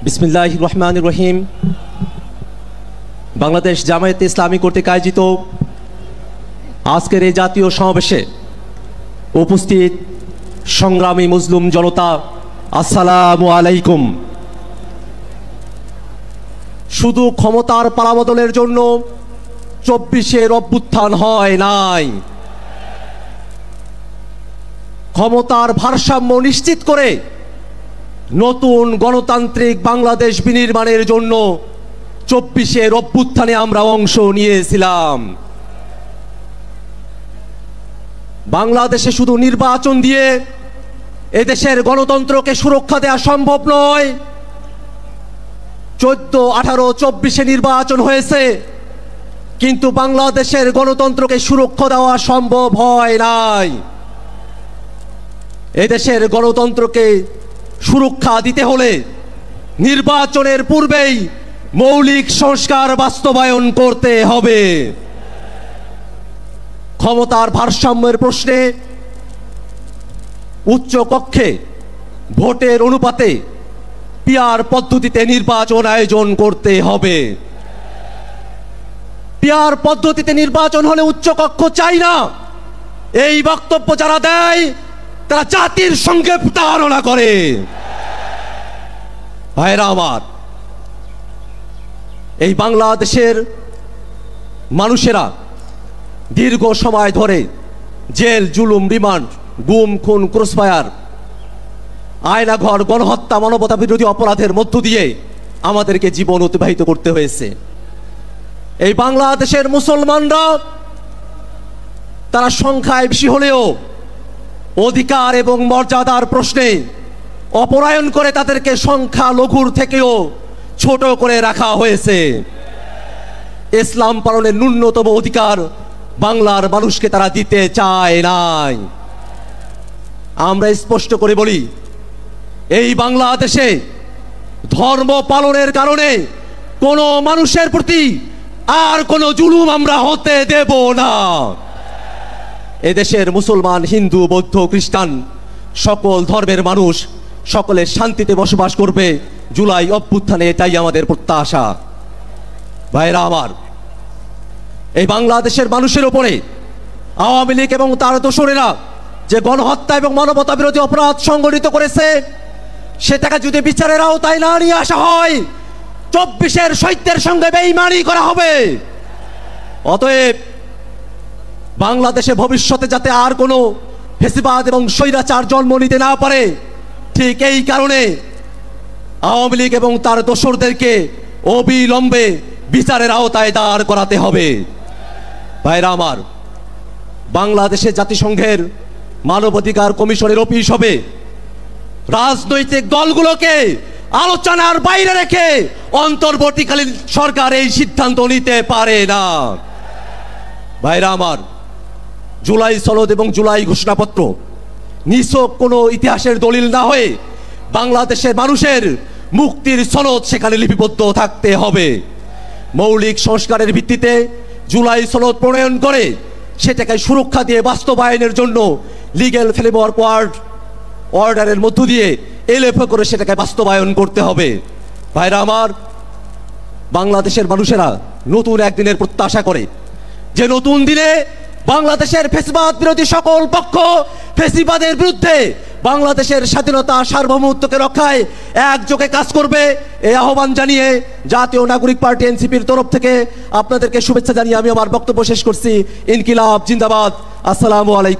বিসমিল্লাহির রহমানির রহিম। বাংলাদেশ জামায়াতে ইসলামী কর্তৃক আয়োজিত আজকের এই জাতীয় সমাবেশে উপস্থিত সংগ্রামী মুসলিম জনতা, আসসালামু আলাইকুম। শুধু ক্ষমতার পালাবদলের জন্য 24-এর অভ্যুত্থান হয় নাই, ক্ষমতার ভারসাম্য নিশ্চিত করে নতুন গণতান্ত্রিক বাংলাদেশ বিনির্মাণের জন্য 24-এর অভ্যুত্থানে আমরা অংশ নিয়েছিলাম। বাংলাদেশে শুধু নির্বাচন দিয়ে এদেশের গণতন্ত্রকে সুরক্ষা দেওয়া সম্ভব নয়। 14, 18, 24-এ নির্বাচন হয়েছে, কিন্তু বাংলাদেশের গণতন্ত্রকে সুরক্ষা দেওয়া সম্ভব হয় নাই। এদেশের গণতন্ত্রকে সুরক্ষা দিতে হলে নির্বাচনের পূর্বেই মৌলিক সংস্কার বাস্তবায়ন করতে হবে। ক্ষমতার ভারসাম্যের প্রশ্নে উচ্চ কক্ষে ভোটের অনুপাতে পিআর পদ্ধতিতে নির্বাচন আয়োজন করতে হবে। পিআর পদ্ধতিতে নির্বাচন হলে উচ্চ কক্ষ চাই না, এই বক্তব্য যারা দেয় তারা জাতির সঙ্গে প্রতারণা করে। ভাইরা আমার, এই বাংলাদেশের মানুষেরা দীর্ঘ সময় ধরে জেল, জুলুম, রিমান্ড, গুম, খুন, ক্রসফায়ার, আয়নাঘর, গণহত্যা, মানবতা বিরোধী অপরাধের মধ্য দিয়ে আমাদেরকে জীবন অতিবাহিত করতে হয়েছে। এই বাংলাদেশের মুসলমানরা তারা সংখ্যায় বেশি হলেও অধিকার এবং মর্যাদার প্রশ্নে অপরায়ণ করে তাদেরকে সংখ্যালঘুর থেকেও ছোট করে রাখা হয়েছে। ইসলাম পালনের ন্যূনতম অধিকার বাংলার মানুষকে তারা দিতে চায় নাই। আমরা স্পষ্ট করে বলি, এই বাংলাদেশে ধর্ম পালনের কারণে কোনো মানুষের প্রতি আর কোনো জুলুম আমরা হতে দেব না। এদেশের মুসলমান, হিন্দু, বৌদ্ধ, খ্রিস্টান সকল ধর্মের মানুষ সকলে শান্তিতে বসবাস করবে জুলাই অভ্যুত্থানে, এটাই আমাদের প্রত্যাশা। ভাইরা আমার, এই বাংলাদেশের মানুষের উপরে আওয়ামী লীগ এবং তার দোসরেরা যে গণহত্যা এবং মানবতা বিরোধী অপরাধ সংগঠিত করেছে, সেটাকে যদি বিচারের আওতায় না নিয়ে আসা হয়, 24-এর শহীদদের সঙ্গে বেঈমানি করা হবে। অতএব বাংলাদেশে ভবিষ্যতে যাতে আর কোনো ফ্যাসিবাদ এবং স্বৈরাচার জন্ম নিতে না পারে, ঠিক এই কারণে আওয়ামী লীগ এবং তার দোসরদেরকে অবিলম্বে বিচারের আওতায় দাঁড় করাতে হবে। ভাইরা আমার, বাংলাদেশে জাতিসংঘের মানবাধিকার কমিশনের অফিস হবে। রাজনৈতিক দলগুলোকে আলোচনার বাইরে রেখে অন্তর্বর্তীকালীন সরকার এই সিদ্ধান্ত নিতে পারে না। ভাইরা আমার, জুলাই সনদ এবং জুলাই ঘোষণাপত্র নিছক কোনো ইতিহাসের দলিল না হয়ে বাংলাদেশের মানুষের মুক্তির সনদ সেখানে লিপিবদ্ধ থাকতে হবে। মৌলিক সংস্কারের ভিত্তিতে জুলাই সনদ প্রণয়ন করে সেটাকে সুরক্ষা দিয়ে বাস্তবায়নের জন্য লিগ্যাল ফ্রেমওয়ার্ক অর্ডারের মধ্য দিয়ে এলএফ করে সেটাকে বাস্তবায়ন করতে হবে। ভাইরা আমার, বাংলাদেশের মানুষেরা নতুন একদিনের প্রত্যাশা করে, যে নতুন দিনে বাংলাদেশের ফ্যাসিবাদ বিরোধী সকল পক্ষ ফ্যাসিবাদের বিরুদ্ধে বাংলাদেশের স্বাধীনতা, সার্বভৌমত্বকে রক্ষায় একযোগে কাজ করবে। এই আহ্বান জানিয়ে জাতীয় নাগরিক পার্টি এনসিপির তরফ থেকে আপনাদেরকে শুভেচ্ছা জানিয়ে আমি আমার বক্তব্য শেষ করছি। ইনকিলাব জিন্দাবাদ। আসসালামু আলাইকুম।